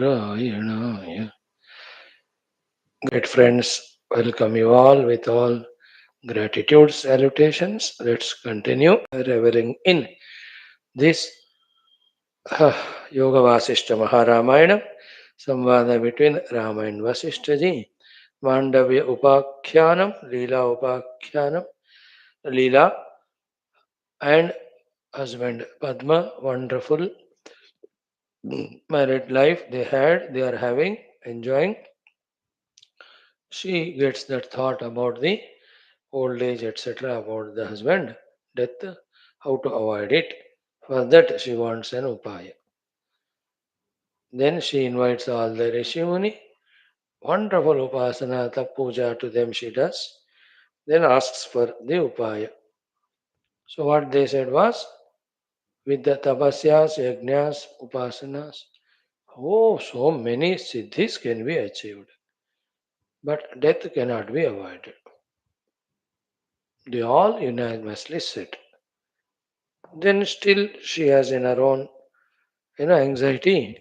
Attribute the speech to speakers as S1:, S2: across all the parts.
S1: Narayana. Great friends, welcome you all with all gratitude salutations. Let's continue reveling in this Yoga Vaashishtha Maharamayana, Samvada between Rama and Vasishtha ji, Mandavya UPAAKHYANAM, LEELA UPAAKHYANAM, LEELA and husband Padma, wonderful married life they are having, enjoying. She gets that thought about the old age, etc., about the husband, death, how to avoid it. For that, she wants an upaya. Then she invites all the Rishi Muni. Wonderful upasana, puja to them she does. Then asks for the upaya. So, what they said was, with the tapasyas, yajnas, upasanas, oh, so many siddhis can be achieved. But death cannot be avoided. They all unanimously said. Then still she has in her own anxiety,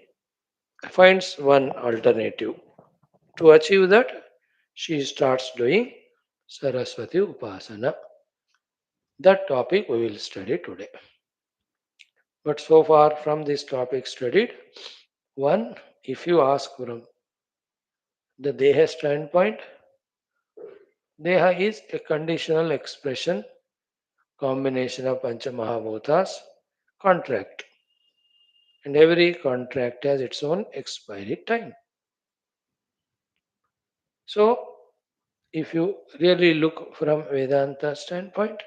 S1: finds one alternative. To achieve that, she starts doing Saraswati Upasana. That topic we will study today. But so far from this topic studied, one, if you ask from the Deha standpoint, Deha is a conditional expression, combination of Pancha Mahabhutas, contract. And every contract has its own expiry time. So, if you really look from Vedanta standpoint,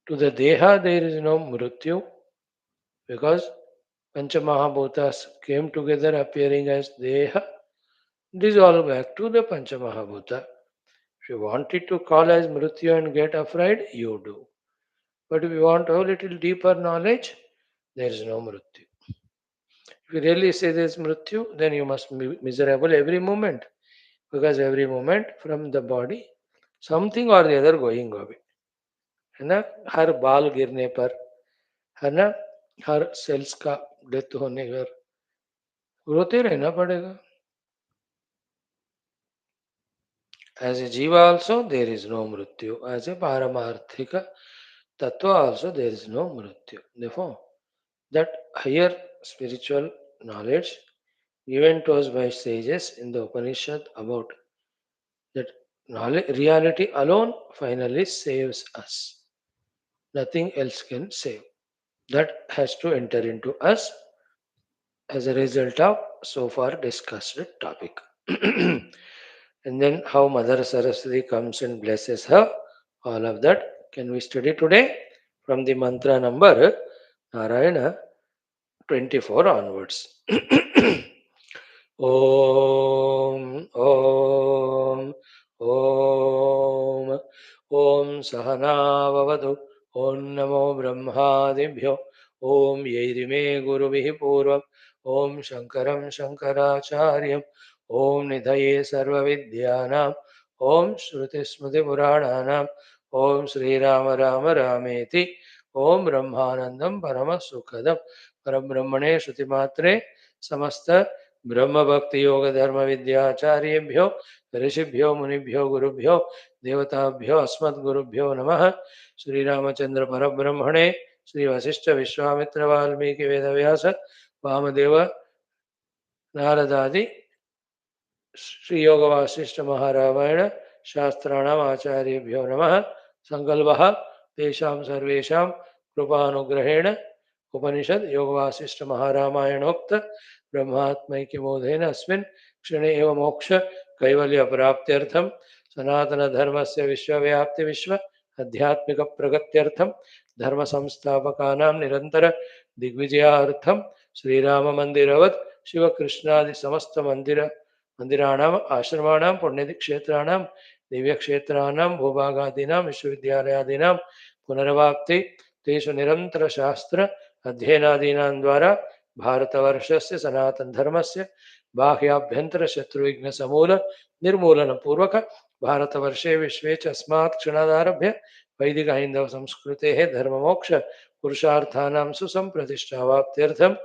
S1: to the Deha there is no Mrityu because Panchamahabhutas came together appearing as Deha, dissolve back to the Panchamahabhuta. If you wanted to call as Mrityu and get afraid, you do. But if you want a little deeper knowledge, there is no Mrityu. If you really say there is Mrityu, then you must be miserable every moment because every moment from the body, something or the other going away. है ना, हर बाल गिरने पर, है ना, हर sales का death होने पर रोते रहना पड़ेगा. As a jiva also there is no mrityu. As a paramarthika tattva also there is no mrityu. Therefore, that higher spiritual knowledge given to us by sages in the Upanishad about that knowledge, reality alone finally saves us. Nothing else can save. That has to enter into us as a result of so far discussed topic. And then how Mother Saraswati comes and blesses her, all of that can we study today from the mantra number Narayana 24 onwards. Om Om Om Om Sahana Vavadu Om Namo Brahmadibhyo Om Yairime Guruvihi Purvam Om Shankaram Shankaracharya Om Nidhaye Sarva Vidyanam Om Shruti Smriti Purananam Om Sri Rama Rama Rameti Om Brahmanandam Parama Sukhadam Parabrahmane Shruti Matre Samasta ब्रह्म भक्ति योग धर्म विद्याचार्येभ्यो ऋषिभ्यो मुनिभ्यो गुरुभ्यो देवताभ्यो अस्मद् गुरुभ्यो नमः. श्री रामचंद्र परब्रह्मणे श्री वशिष्ठ विश्वामित्र वाल्मीकि वेदव्यास वामदेव नारदादि श्री योग वासिष्ठ महारामायण शास्त्राणाम आचार्येभ्यो नमः. संकल्पः तेषां सर्वेषां कृपानुग्रहेण उपनिषद योग वासिष्ठ महारामायणोक्त ब्रह्मात्मैक्यबोधेन अस्मिन् क्षणे एव मोक्ष कैवल्य प्राप्त्यर्थं सनातन धर्मस्य विश्वव्याप्ति विश्व आध्यात्मिक प्रगत्यर्थं धर्म संस्थापकानां निरंतर दिग्विजयार्थं श्रीराम मंदिरवत् शिवकृष्णादि समस्त मंदिराणाम् आश्रमाणां पुण्यक्षेत्राणां दिव्यक्षेत्राणां भूभागादीनां विश्वविद्यालयादीनां पुनर्वाप्ति तेषु निरंतर शास्त्र अध्ययनादीनां द्वारा भारतवर्षस्य सनातन धर्मस्य बाह्याभ्यंतर शत्रुविघ्न समूल निर्मूलन पूर्वक भारतवर्षे विश्वे च अस्मात् क्षणादारभ्य वैदिक हैंदव संस्कृतेः धर्ममोक्ष पुरुषार्थानां सुसंप्रतिष्ठावाप्त्यर्थम्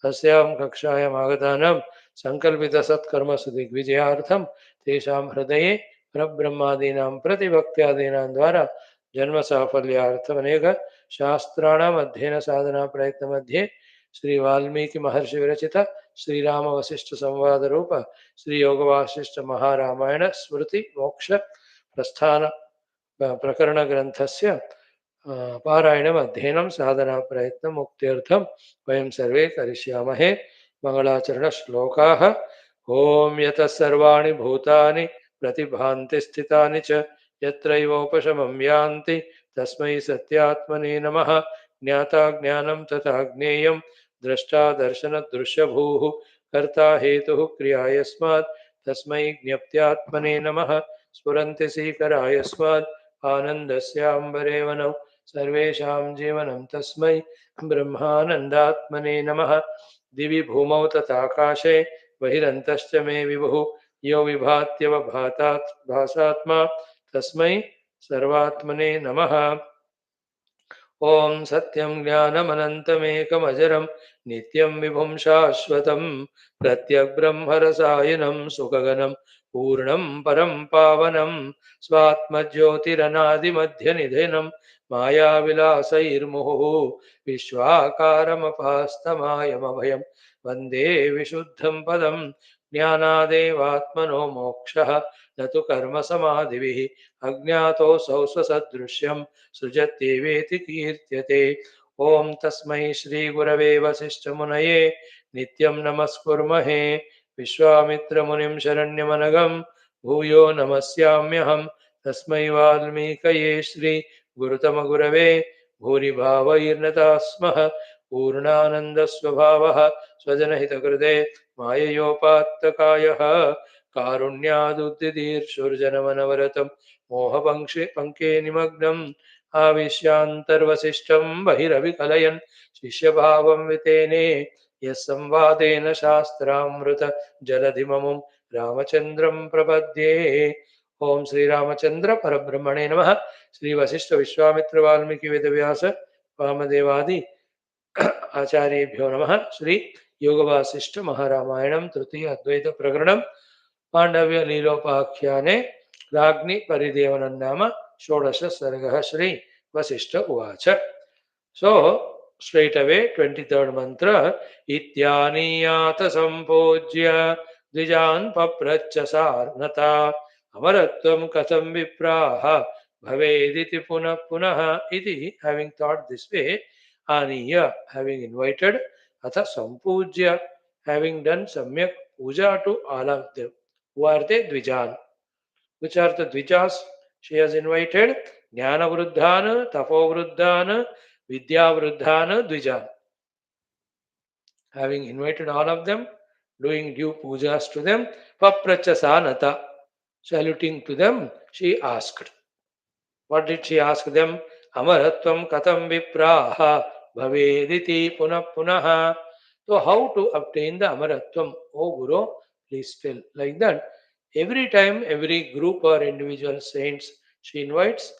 S1: अस्यां कक्षायाम् आगतानां सङ्कल्पितसत्कर्मसु दिग्विजयार्थं तेषां हृदये परब्रह्मादीनां प्रतिभक्त्यादीनां द्वारा जन्मसाफल्यार्थम् अनेक शास्त्राणाम् अध्ययन साधना प्रयत्नमध्ये श्री वाल्मीकि महर्षि विरचित श्रीराम वशिष्ठ संवाद रूप श्री योग वासिष्ठ महारामायण स्मृति मोक्ष प्रस्थान प्रकरण ग्रंथस्य पारायणम् अध्ययनं साधना प्रयत्नं मुक्त्यर्थं वयं सर्वे करिष्यामहे। मङ्गलाचरणश्लोकाः। ॐ यतः सर्वाणि भूतानि प्रतिभान्ति स्थितानि च यत्रैवोपशमं यान्ति तस्मै सत्यात्मने नमः। ज्ञाता ज्ञानं तथा ज्ञेयं द्रष्टा दर्शनदृश्यभूः कर्ता हेतुः क्रिया यस्मात् तस्मै ज्ञप्त्यात्मने नमः। स्फुरन्ति सीकराय यस्मात् आनन्दस्याम्बरेवनौ सर्वेषां जीवनं तस्मै ब्रह्मानन्दात्मने नमः। दिवि भूमौ तथाकाशे बहिरन्तश्च मे विभुः यो विभात्यवभातात् भासात्मा तस्मै सर्वात्मने नमः। ॐ सत्यं ज्ञानमनन्तमेकमजरं नित्यं विभुं शाश्वतं प्रत्यग्ब्रह्मरसायनं सुखगनं पूर्णं परं पावनं स्वात्मज्योतिरनादिमध्यनिधनं मायाविलासैर्मुहुः विश्वाकारमपास्तमायमभयं वन्दे विशुद्धं पदं। ज्ञानादेवात्मनो मोक्षः न तु कर्मसमाधिभिः अज्ञातोऽसौ स्वसदृश्यं सृजत्येवेति कीर्त्यते। ॐ तस्मै श्रीगुरवे वसिष्ठमुनये नित्यं नमस्कुर्महे। विश्वामित्रमुनिं शरण्यमनघं भूयो नमस्याम्यहं। तस्मै वाल्मीकये श्रीगुरुतमगुरवे भूरिभावैर्नताः स्मः। पूर्णानन्दस्वभावः स्वजनहितकृते माययोपात्तकायः कारुण्यादुद्दिदीर्षुर्जनमनवरतं मोहपङ्के निमग्नम् आविश्यान्तर्वसिष्ठं बहिरविकलयन् शिष्यभावं वितेने यः संवादेन शास्त्रामृत जलधिममुं रामचन्द्रं प्रपद्ये। ओम श्री रामचंद्र परब्रह्मणे नमः। श्री वशिष्ठ विश्वामित्र वाल्मीकि वेदव्यास वामदेवादि आचार्येभ्यो नमः। श्री योग वासिष्ठ महारामायणं तृतीय अद्वैत प्रकरणं मांडव्य लीलोपाख्याने राज्ञि परिदेवनं नाम षोडश सर्गः। श्री वशिष्ठ उवाच। So straight away 23rd mantra इत्यानीयात संपूज्य द्विजान् पप्रच्छ सार्णता अमरत्वं कथं विप्राः भवेदिति पुनः पुनः इति having thought this way आनीय having invited अथ संपूज्य having done सम्यक puja to all of them. Who are they? Dvijan. Which are the Dvijas she has invited? Jnana Vruddhana, Tapo Vruddhana, Vidya Vruddhana, Dvijan. Having invited all of them, doing due pujas to them, Paprachasanata, saluting to them, she asked. What did she ask them? Amaratvam katam vipraha bhavediti punah punaha. So how to obtain the Amaratvam? Oh Guru, please tell. Like that, every time, every group or individual saints she invites,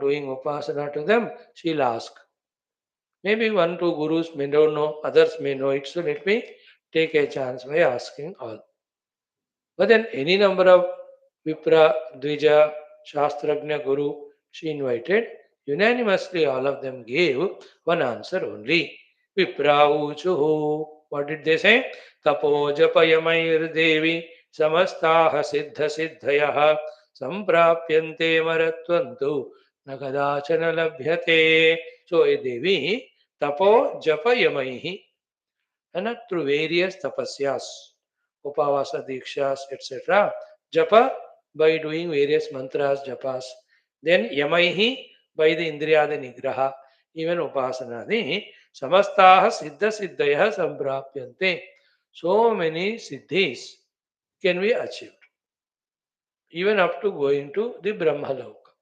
S1: doing upasana to them, she'll ask. Maybe one, two gurus may don't know, others may know it. So let me take a chance by asking all. But then any number of Vipra, Dvija, Shastragna, Guru she invited, unanimously all of them gave one answer only. Vipra uchuhu. What did they say? Tapo japayamair devi samastaha siddha siddhayaha samprapyante maratvantu nagadachana labhyate. So a devi tapo japayamaihi and through various tapasyas, upavasa dikshas, etc. Japa by doing various mantras, japas. Then yamaihi by the indriyadi nigraha, even upasanadi. Samastaha siddha siddhaya samprapyante. So many siddhis can be achieved, even up to going to the Brahmaloka,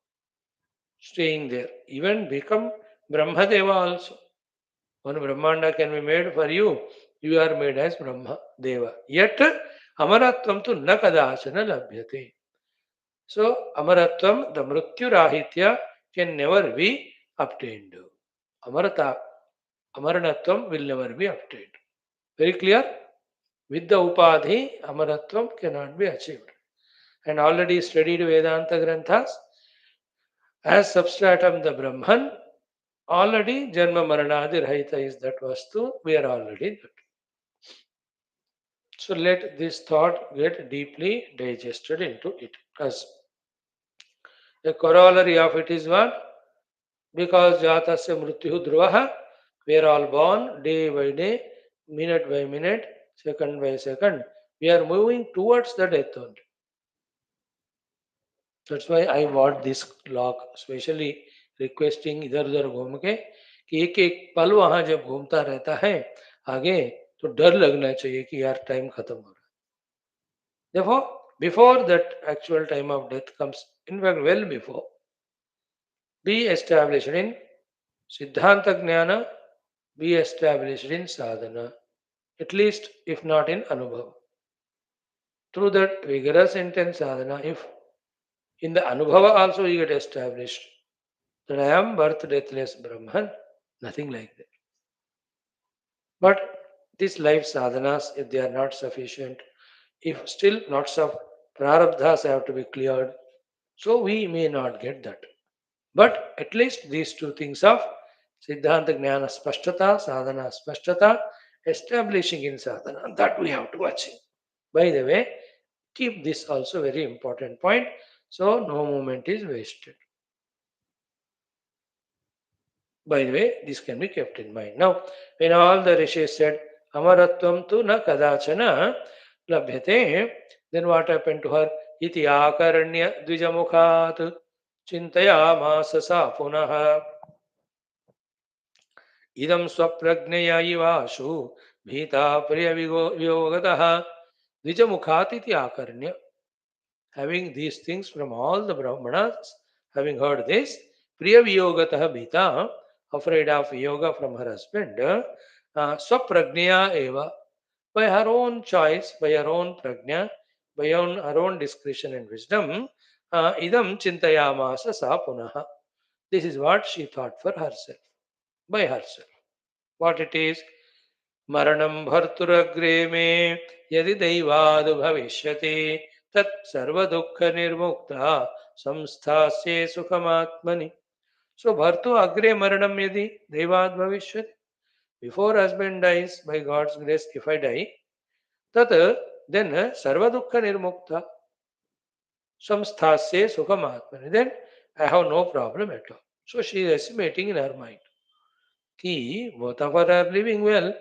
S1: staying there, even become Brahmadeva also. One Brahmanda can be made for you. You are made as Brahma Deva. Yet Amaratvam tu na kadachana labhyate. So Amaratvam, the Mrityu Rahitya, can never be obtained. Amarata, Amaranatvam will never be obtained. Very clear? With the Upadhi, Amaratvam cannot be achieved. And already studied Vedanta Granthas, as substratum the Brahman, already Janma Maranadi Rahita is that Vastu, we are already that. So let this thought get deeply digested into it. As a corollary of it is what? Because Jatasya Mrityu Dhruvaha, we are all born day by day, minute by minute, second by second. We are moving towards the death only. That's why I bought this clock, specially requesting इधर उधर घूम के कि एक एक पल वहां जब घूमता रहता है आगे तो डर लगना चाहिए कि यार टाइम खत्म हो रहा है. Therefore, before that actual time of death comes, in fact, well before, be established in Siddhanta Jnana, be established in sadhana, at least if not in Anubhav. Through that vigorous intense sadhana, if in the Anubhava also you get established that I am birth deathless Brahman, nothing like that. But these life sadhanas, if they are not sufficient, if still lots of prarabdhas have to be cleared, so we may not get that. But at least these two things of Siddhanta Jnana Spashtata, Sadhana Spashtata, establishing in sadhana, that we have to achieve. By the way, keep this also very important point, so no moment is wasted. By the way, this can be kept in mind. Now, when all the rishis said, Amaratvam tu na kadachana labhyate, then what happened to her? Iti akaranya dvijamukhat chintayamasa sa punaha idam swapragnaya ivashu bhita priya viyogataha dvijamukhat iti akaranya. Having these things from all the Brahmanas, having heard this, Priya Viyogataha Bhita, afraid of yoga from her husband, Swapragnya Eva, by her own choice, by her own pragnya, by her own discretion and wisdom, Idam Chintayamasa Sa Punaha. This is what she thought for herself, by herself. What it is? Maranam bharturagre me yadi daivad bhavishyati tat sarva dukkha nirmukta samsthasye sukhamatmani. So bhartu agre maranam yadi daivad bhavishyati. Before husband dies, by God's grace, if I die, tat then sarva dukkha nirmukta samsthasye sukhamatmani. Then I have no problem at all. So she is estimating in her mind. Ki both of us are living well,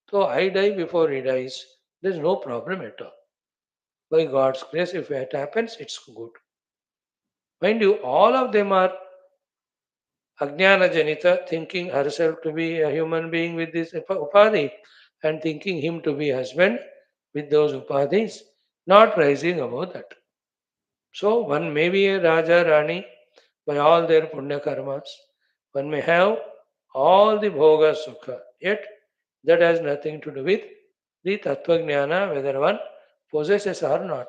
S1: so I die before he dies. There is no problem at all. By God's grace, if it happens, it's good. Mind you, all of them are Ajnana Janita, thinking herself to be a human being with this upadhi and thinking him to be husband with those upadhis, not rising above that. So one may be a Raja Rani by all their punya karmas. One may have all the bhoga sukha, yet that has nothing to do with the tattva jnana, whether one possesses or not.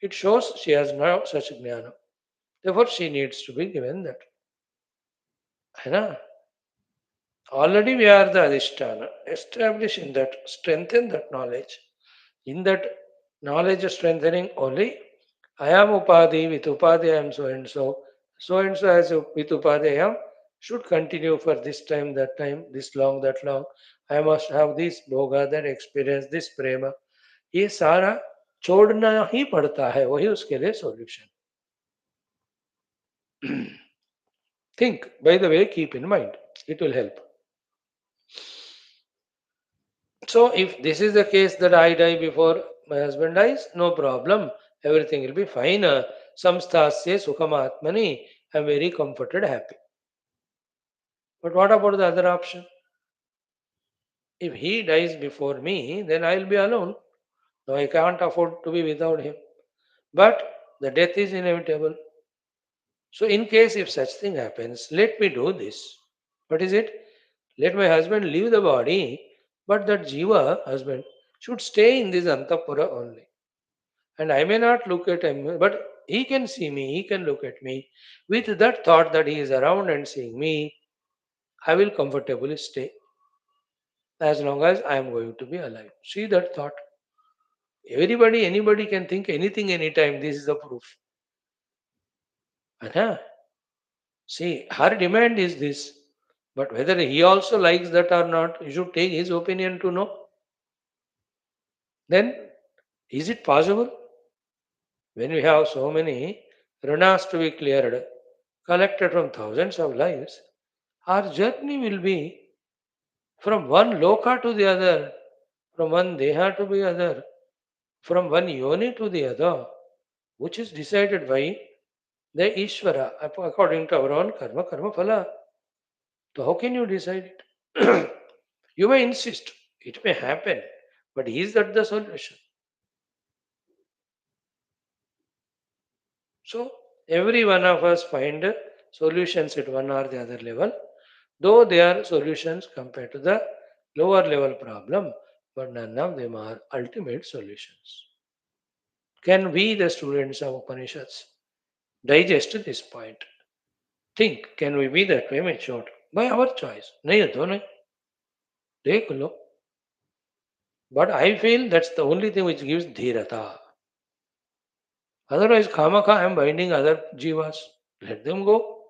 S1: It shows she has no such jnana. Therefore, she needs to be given that. है ना? Already we are the adhisthana. Establish in that, strengthen that knowledge. In that knowledge strengthening only, I am upadhi, with upadhi I am so and so. So and so as with upadhi I am, should continue for this time, that time, this long, that long. I must have this bhoga, that experience, this prema. ये सारा छोड़ना ही पड़ता है, वही उसके लिए solution. Think, by the way, keep in mind, it will help. So if this is the case that I die before my husband dies, no problem. Everything will be fine. Samsthasya sukhamatmani. I am very comforted, happy. But what about the other option? If he dies before me, then I will be alone. No, I can't afford to be without him. But the death is inevitable. So in case if such thing happens, let me do this. What is it? Let my husband leave the body, but that jiva, husband, should stay in this antapura only. And I may not look at him, but he can see me, he can look at me. With that thought that he is around and seeing me, I will comfortably stay as long as I am going to be alive. See that thought. Everybody, anybody can think anything anytime. This is the proof. Huh? See, her demand is this. But whether he also likes that or not, you should take his opinion to know. Then, is it possible? When we have so many runas to be cleared, collected from thousands of lives, our journey will be from one loka to the other, from one deha to the other, from one yoni to the other, which is decided by the Ishvara according to our own karma phala. So how can you decide it? You may insist, it may happen, but is that the solution? So every one of us find solutions at one or the other level, though they are solutions compared to the lower level problem, but none of them are ultimate solutions. Can we, the students of Upanishads, digest this point? Think, can we be that way matured? By our choice. नहीं तो नहीं, देख लो. But I feel that's the only thing which gives dhirata. Otherwise, kamaka, I am binding other jivas. Let them go.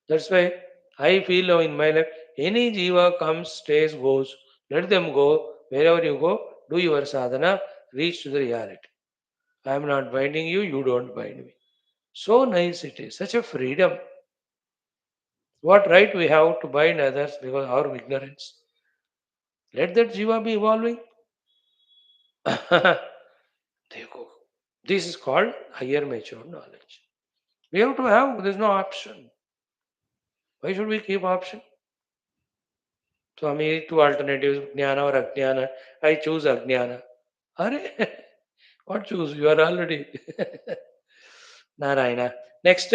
S1: That's why I feel now in my life, any jiva comes, stays, goes. Let them go. Wherever you go, do your sadhana, reach to the reality. I am not binding you, you don't bind me. So nice it is. Such a freedom. What right we have to bind others because of our ignorance? Let that jiva be evolving. देखो, this is called higher mature knowledge. We have to have, there's no option. Why should we keep option? So I mean, two alternatives, jnana or ajnana. I choose ajnana. Are what choose? You are already Narayana. Next,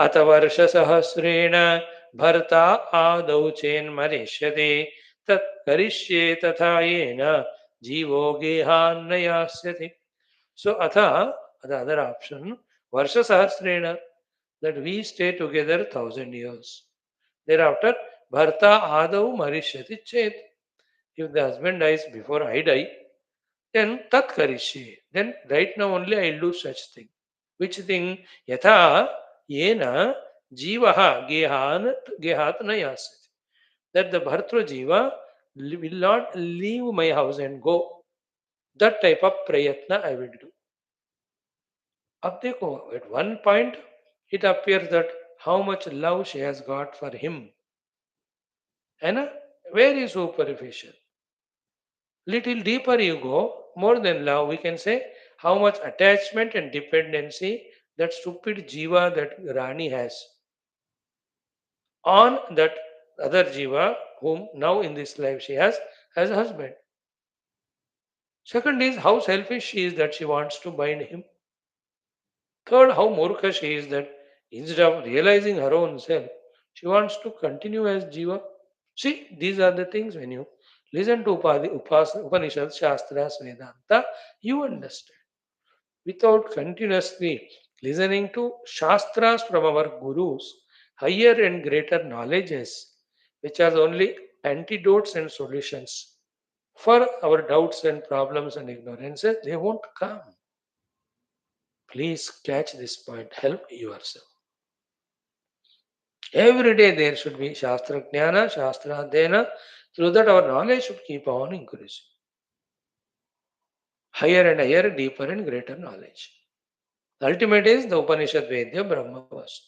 S1: atavarsha sahasrena bharta adau chen marishyate tat karishye tatha yena jivo gehannayasyati. So atha, the other option, varsha sahasrena, that we stay together 1,000 years. Thereafter, bharta adau marishyati chet. If the husband dies before I die, then tat karishye. Then right now only I will do such thing. Which thing? Yatha yena jivaha gehat na yasati. That the bhartra jiva will not leave my house and go. That type of prayatna I will do. Ab dekho, at one point it appears that how much love she has got for him. है ना? Very superficial. Little deeper you go, more than love, we can say how much attachment and dependency that stupid jiva, that Rani has on that other jiva whom now in this life she has as a husband. Second is how selfish she is that she wants to bind him. Third, how murkha she is that instead of realizing her own self, she wants to continue as jiva. See, these are the things when you listen to Upanishads, Shastras, Vedanta, you understand. Without continuously listening to Shastras from our gurus, higher and greater knowledges, which are only antidotes and solutions for our doubts and problems and ignorances, they won't come. Please catch this point, help yourself. Every day there should be Shastra Jnana, Shastra Adhyana, through that our knowledge should keep on increasing. Higher and higher, deeper and greater knowledge. The ultimate is the Upanishad Vedya Brahma Vastu.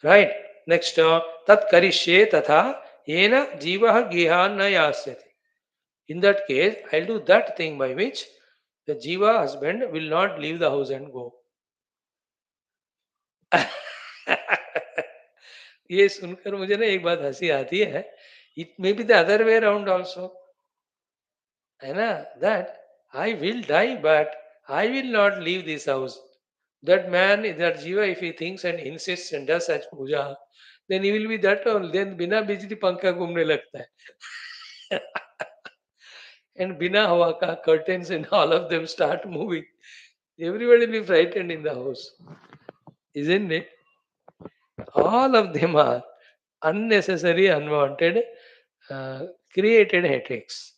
S1: Right? Next, tat karishye tatha yena jivaha gihan na yasyati. In that case, I'll do that thing by which the jiva husband will not leave the house and go. ये सुनकर मुझे ना एक बात हंसी आती है. It may be the other way around also. है ना? That I will die, but I will not leave this house. That man, that jiva, if he thinks and insists and does such puja, then he will be that all. Then बिना बिजली पंखा घूमने लगता है. And bina हवा का curtains and all of them start moving. Everybody will be frightened in the house, isn't it? All of them are unnecessary, unwanted, created headaches.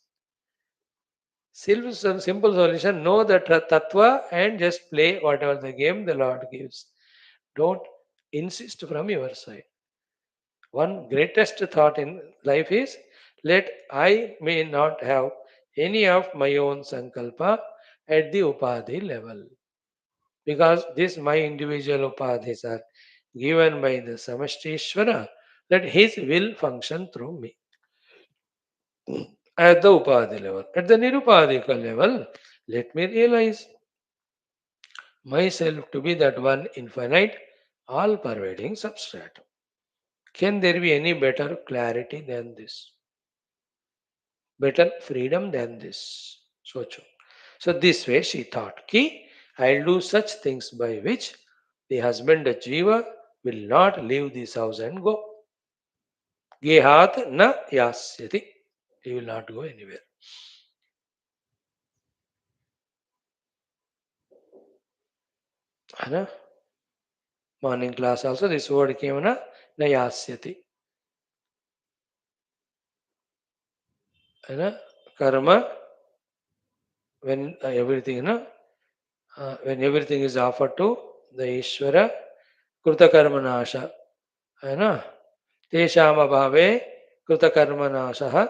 S1: Simple solution, know the tattva and just play whatever the game the Lord gives. Don't insist from your side. One greatest thought in life is, let I may not have any of my own sankalpa at the upadhi level. Because this my individual upadhis are given by the Samashti let his will function through me at the upadhi level. At the nirupadhika level, let me realize myself to be that one infinite, all pervading substratum. Can there be any better clarity than this? Better freedom than this? Socho. So this way she thought, Ki, I'll do such things by which the husband Jiva will not leave this house and go. Gehat na yasyati. He will not go anywhere. है ना? Morning class also this word came na yasyati. है ना? Karma when everything na when everything is offered to the Ishvara Krutakarmanasha. है ना? तेषाम अभावे कृतकर्मनाशः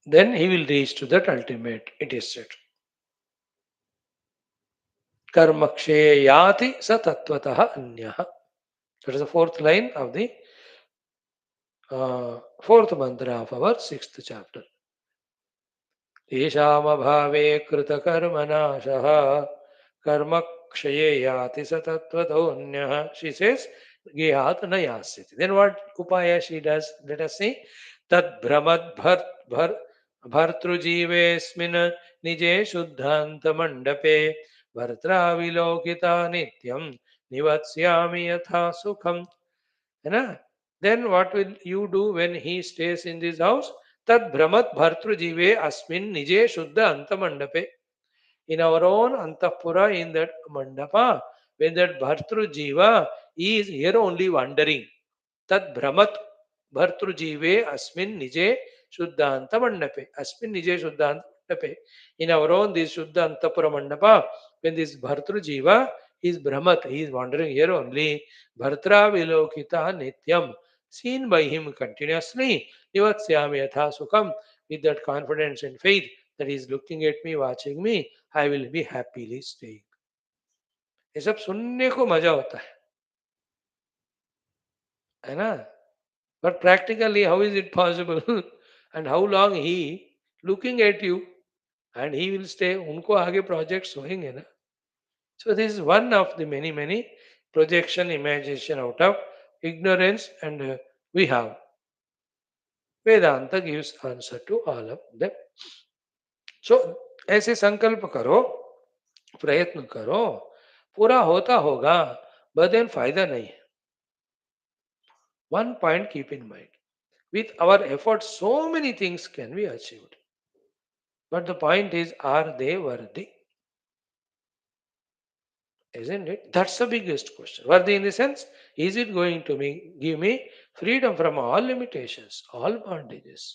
S1: then he will reach to that ultimate, it is said. Karmaksheyati sa tatvatah anyah. That is the fourth line of the fourth mantra of our sixth chapter. तेषामभावे कृतकर्मनाशः कर्मक्षये याति स तत्त्वतोऽन्यः. She says, gehat na yasyati. Then what upaya she does? Let us see. Tad brahmad भर्तृजीवेऽस्मिन् निजे शुद्धान्तमण्डपे भर्त्राविलोकिता नित्यं निवत्स्यामि यथा सुखम्. है ना? Then what will you do when he stays in this house? Tad brahmat bhartrujive asmin nije shuddha antamandape. In our own antapura, in that mandapa, when that bhartrujiva is here only wandering. Tad brahmat bhartrujive asmin nije shuddha antamandape. Asmin nije shuddha antamandape. In our own this shuddha antapura mandapa, when this bhartrujiva is brahmat, he is wandering here only. Bhartra vilokita nityam, seen by him continuously. Nivatsyami yatha sukham, with that confidence and faith that he is looking at me, watching me, I will be happily staying. ये सब सुनने को मजा होता है ना? But practically, how is it possible? And how long he looking at you and he will stay? उनको आगे projects होंगे ना? So this is one of the many projection imagination out of ignorance, and we have Vedanta gives answer to all of them. So ऐसे संकल्प करो, प्रयत्न करो, पूरा होता होगा, but then फायदा नहीं है. One point keep in mind. With our efforts, so many things can be achieved. But the point is, are they worthy? Isn't it? That's the biggest question. Worthy in the sense, is it going to give me freedom from all limitations, all bondages?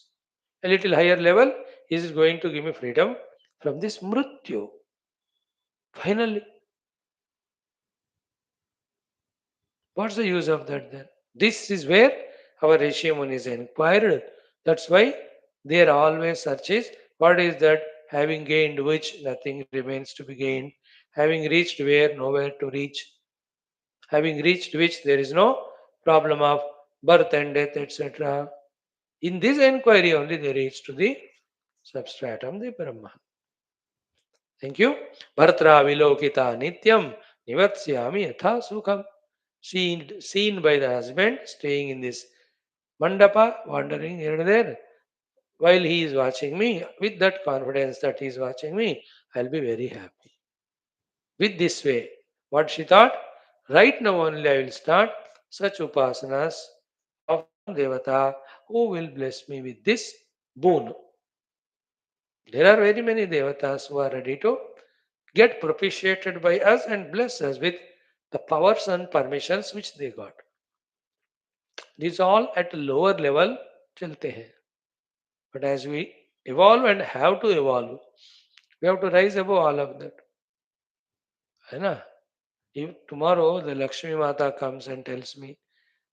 S1: A little higher level, is it going to give me freedom from this mrityu? Finally, what's the use of that then? This is where our Rishi Munis inquired. That's why their always search is, what is that? Having gained which nothing remains to be gained, having reached where nowhere to reach, having reached which there is no problem of birth and death, etc. In this inquiry only they reach to the substratum, the Brahman. Thank you. Bhartra vilokita nityam nivatsyami yatha sukham. Seen by the husband staying in this mandapa, wandering here and there, while he is watching me, with that confidence that he is watching me, I'll be very happy. With this way, what she thought, right now only I will start such upasanas of some devata who will bless me with this boon. There are very many devatas who are ready to get propitiated by us and bless us with the powers and permissions which they got. These all at a lower level चलते हैं. But as we evolve and have to evolve, we have to rise above all of that. है ना? If tomorrow the Lakshmi Mata comes and tells me,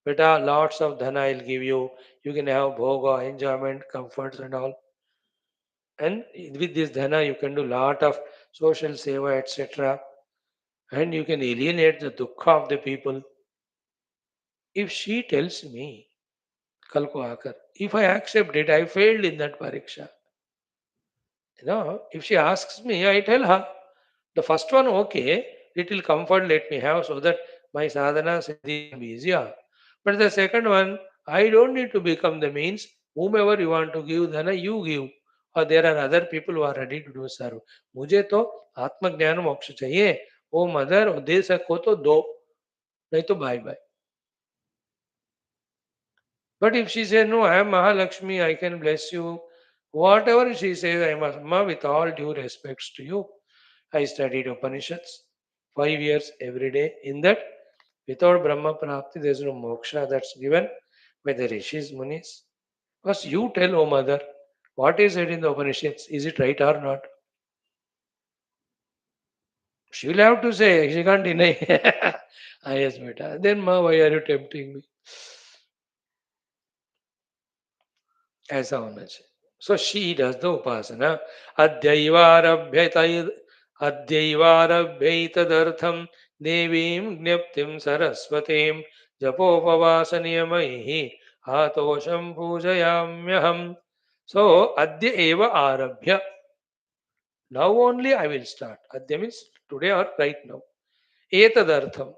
S1: Beta, lots of dhana I'll give you, you can have bhoga, enjoyment, comforts and all. And with this dhana you can do lot of social seva, etc. And you can alienate the dukkha of the people. If she tells me, kal ko aakar, if I accept it, I failed in that pariksha. If she asks me, I tell her, the first one, okay, little comfort let me have so that my sadhana siddhi can be easier. But the second one, I don't need to become the means. Whomever you want to give, then you give. Or there are other people who are ready to do serve. मुझे तो आत्मज्ञान मोक्ष चाहिए. ओ mother दे सको तो दो, नहीं तो bye bye. But if she says, no, I am Mahalakshmi, I can bless you, whatever she says, I must, Ma, with all due respects to you, I studied Upanishads 5 years every day. In that, without Brahma Prapti, there is no moksha that's given by the Rishis, Munis. Because you tell, O mother, what is said in the Upanishads, is it right or not? She will have to say, she can't deny. Ah, yes, beta. Then, Ma, why are you tempting me? ऐसा होना चाहिए. So she does the upasana. अद्यैवारभ्यत अद्यैवारभ्यैतदर्थं देवीं ज्ञप्तिं सरस्वतीं जपोपवासनियमैः आतोषं पूजयाम्यहम्. So अद्य एव आरभ्य. Now only I will start. Adya means today or right now. Etadartham.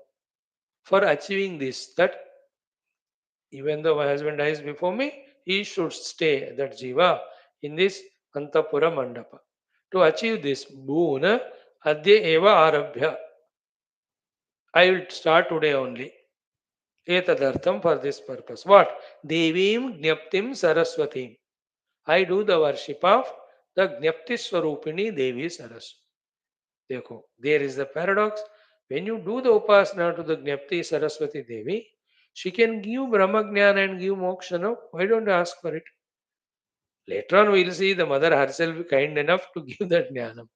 S1: For achieving this, that even though my husband dies before me, he should stay, that Jiva, in this Antapura Mandapa. To achieve this boon, Adya Eva Arabhya. I will start today only. Etadartham, for this purpose. What? Devim Jnaptim Saraswatim. I do the worship of the Jnapti Swarupini Devi Saraswati. देखो, there is the paradox. When you do the upasana to the Jnapti Saraswati Devi, she can give Brahmagyan and give moksha. No? Why don't you ask for it? Later on, we will see the mother herself kind enough to give that jnanam.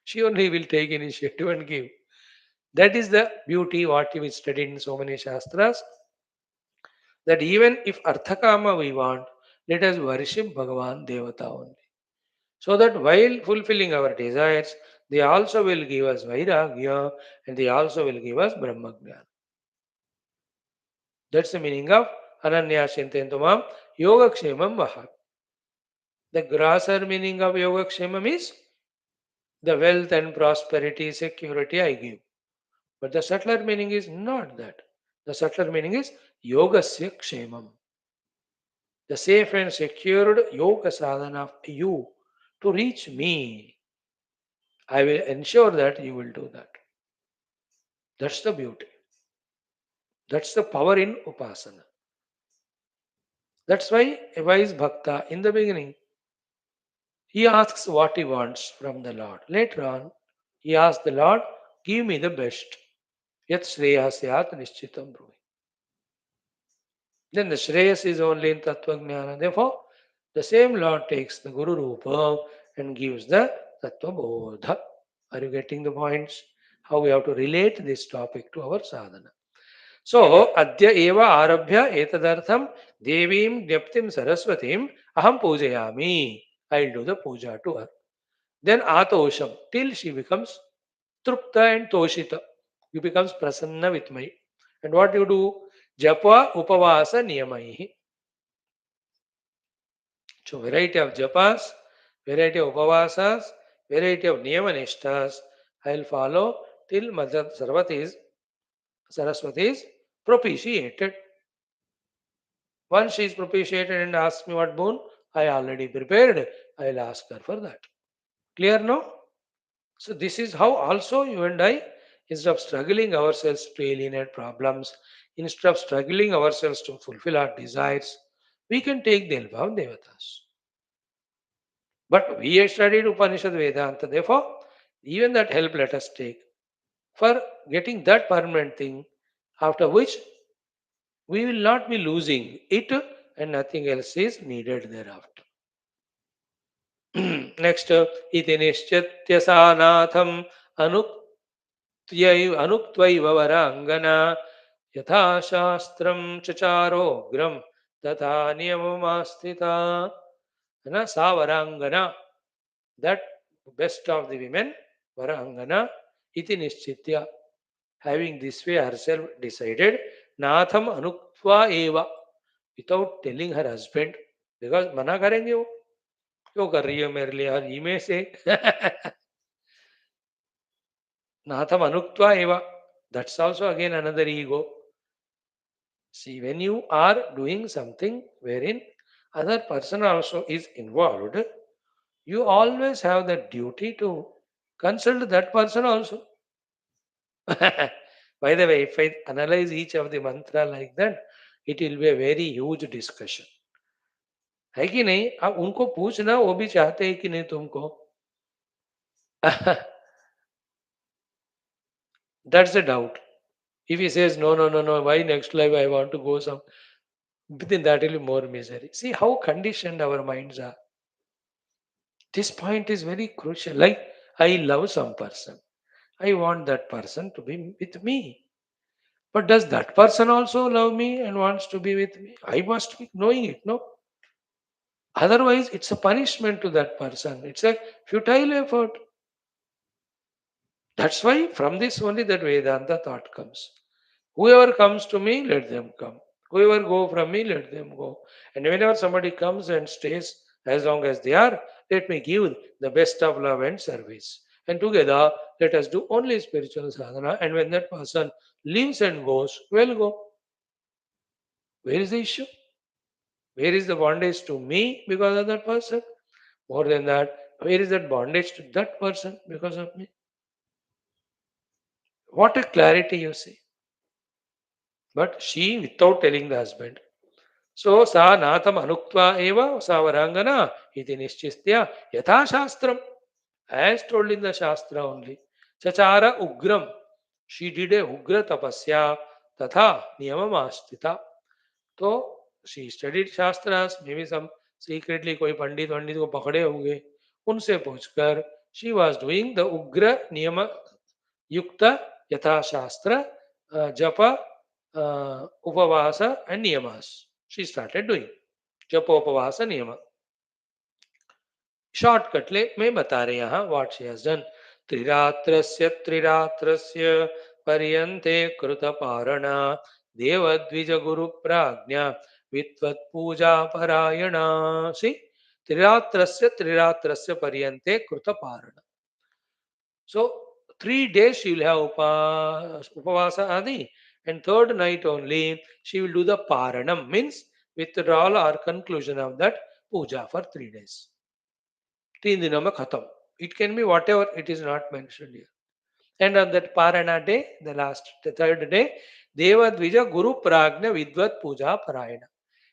S1: She only will take initiative and give. That is the beauty what we studied in so many shastras. That even if Arthakama we want, let us worship Bhagavan Devata only. So that while fulfilling our desires, they also will give us Vairagya and they also will give us Brahmagyan. That's the meaning of Ananya Shintentumam Yoga Kshemam Maha. The grosser meaning of Yoga Kshemam is the wealth and prosperity, security I give. But the subtler meaning is not that. The subtler meaning is Yogasya Kshemam. The safe and secured yoga sadhana of you to reach me. I will ensure that you will do that. That's the beauty. That's the power in Upasana. That's why a wise bhakta in the beginning, he asks what he wants from the Lord. Later on, he asks the Lord, give me the best. Yat Shreya Syat Nishchitam Brui. Then the Shreyas is only in Tattva Jnana. Therefore, the same Lord takes the Guru Rupa and gives the Tattva Bodha. Are you getting the points? How we have to relate this topic to our sadhana. So, Adya Eva Arabhya Etadartham Devim Jnaptim Saraswatim Aham Pujayami. I'll do the puja to her. Then Atosham, till she becomes Trupta and Toshita. You becomes Prasanna with me. And what you do? Japa Upavasa Niyamaihi. So variety of japas, variety of upavasas, variety of niyamanishtas, I will follow till Mother Saraswati is propitiated. Once she is propitiated and asks me what boon, I already prepared. I will ask her for that. Clear now? So this is how also you and I, instead of struggling ourselves to alienate problems, instead of struggling ourselves to fulfill our desires, we can take the help of devatas. But we have studied Upanishad Vedanta, therefore, even that help let us take for getting that permanent thing, after which we will not be losing it and nothing else is needed thereafter. Next, iti nishchatya sanatham anuktvaiva varangana yatha shastram chacharogram tatha niyamamastita. Na sa varangana, that best of the women, varangana, iti nishchitya, having this way herself decided, natham anuktva eva, without telling her husband, because मना करेंगे वो, क्यों कर रही है मेरे लिए, और ईमे से नाथम अनुक्त्वा eva, that's also again another ego. See, when you are doing something wherein other person also is involved, you always have the duty to consult that person also. By the way, if I analyze each of the mantra like that, it will be a very huge discussion. है कि नहीं? अब उनको पूछना, वो भी चाहते हैं कि नहीं तुमको. That's the doubt. If he says, no, no, no, no, why next life I want to go some, then that will be more misery. See how conditioned our minds are. This point is very crucial. Like, I love some person. I want that person to be with me. But does that person also love me and wants to be with me? I must be knowing it, no? Otherwise, it's a punishment to that person. It's a futile effort. That's why from this only that Vedanta thought comes. Whoever comes to me, let them come. Whoever go from me, let them go. And whenever somebody comes and stays as long as they are, let me give the best of love and service. And together, let us do only spiritual sadhana. And when that person leaves and goes, well go. Where is the issue? Where is the bondage to me because of that person? More than that, where is that bondage to that person because of me? What a clarity you see. But she, without telling the husband, so sa natam anuktva eva sa varangana iti nishchistya yatha shastram, as told in the shastra only. Chachara ugram, she did a ugra tapasya tatha niyamam astita. So she studied shastras, maybe some secretly कोई पंडित पंडित को पकड़े होंगे, उनसे पूछकर she was doing the ugra niyama yukta yatha shastra japa upavasa and niyamas. She started doing japa upavasa niyama. Shortcut ले मैं बता रहे यहाँ व्हाट शी हैज डन. त्रिरात्रस्य पर्यन्ते कृतपारणा देवद्विज गुरु प्राज्ञा वित्वत् पूजा परायणा. सी, त्रिरात्रस्य पर्यन्ते कृतपारणा. So 3 days she will have upavasa adi, and third night only she will do the paranam, means withdrawal or conclusion of that puja for 3 days. 3 दिनों में खत्म. It can be whatever, it is not mentioned here. And on that Parana day, the third day, Deva Dvija Guru Pragna Vidvat Puja Parayana.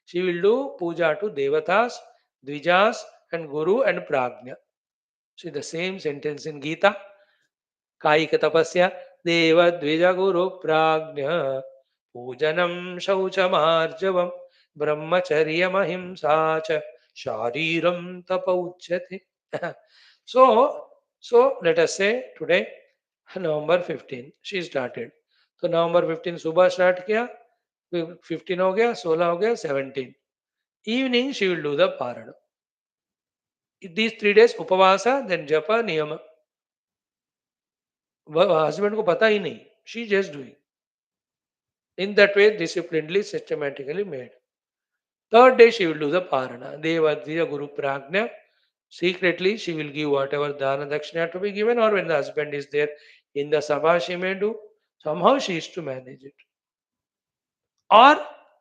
S1: She will do puja to Devatas, Dvijas, and Guru and Pragna. See the same sentence in Gita. कायिक तपस्या देव द्विज गुरु प्राज्ञ पूजनम शौचमार्जवम ब्रह्मचर्यमहिंसा च शारीरम तप उच्यते. so so let us say today November 15 she started. तो November 15 सुबह start किया, 15 हो गया, 16 हो गया, 17 evening she will do the parana. These 3 days upavasa, then japa niyama. Husband को पता ही नहीं, she just doing in that way, disciplinedly, systematically made. Third day she will do the पारणा देवद्विज गुरु प्राज्ञा. Secretly she will give whatever dana dakshina to be given, or when the husband is there in the sabha she may do. Somehow she is to manage it. और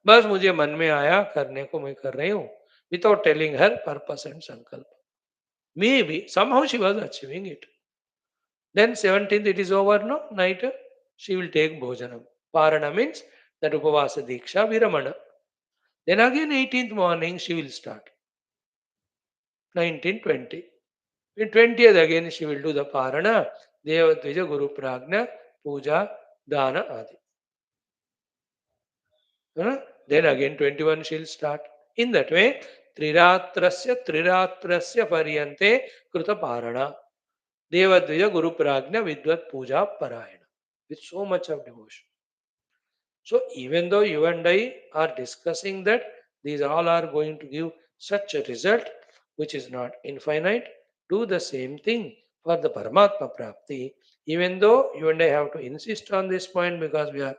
S1: बस मुझे मन में आया करने को मैं कर रही हूँ, without telling her purpose and sankalp. Maybe somehow she was achieving it. Then 17th it is over, no, night, she will take bhojanam. Parana means that upavasa diksha viramana. Then again 18th morning she will start. 19, 20. In 20th again she will do the parana, Devadvija Guru Pragna, Puja, Dana Adi. Then again 21 she will start. In that way, Triratrasya Paryante Kruta Parana. Devadvija Guru Prajna Vidvat Puja Parayana. With so much of devotion. So even though you and I are discussing that these all are going to give such a result which is not infinite, do the same thing for the Paramatma Prapti. Even though you and I have to insist on this point because we are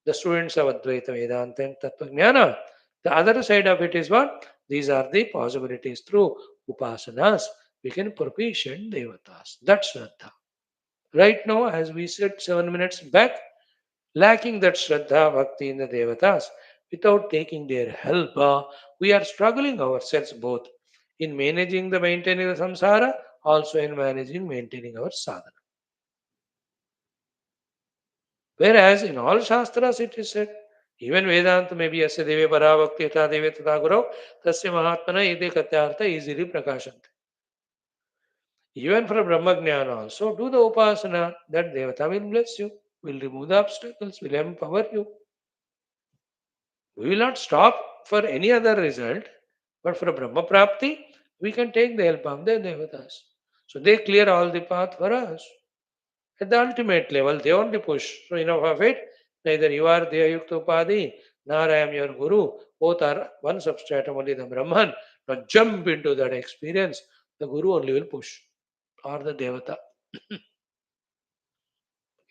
S1: the students of Advaita Vedanta and Tattva Jnana. The other side of it is what? These are the possibilities through upasanas. We can propitiate devatas. That's Shraddha. Right now, as we said 7 minutes back, lacking that Shraddha Bhakti in the devatas, without taking their help, we are struggling ourselves both in managing the maintaining the samsara, also in managing maintaining our sadhana. Whereas in all Shastras it is said, even Vedanta may be Asya Deve Parabhakti Yatha Deve Tata Guru, Tasya Mahatmana Ide Katyartha easily Prakashante. Even for Brahma Jnana also, do the Upasana, that Devata will bless you, will remove the obstacles, will empower you. We will not stop for any other result, but for Brahma Prapti, we can take the help of the Devatas. So they clear all the path for us. At the ultimate level, they only push. So enough of it. Neither you are Deha Yukta Upadi, nor I am your Guru. Both are one substratum, only the Brahman. Now jump into that experience. The Guru only will push. और the देवता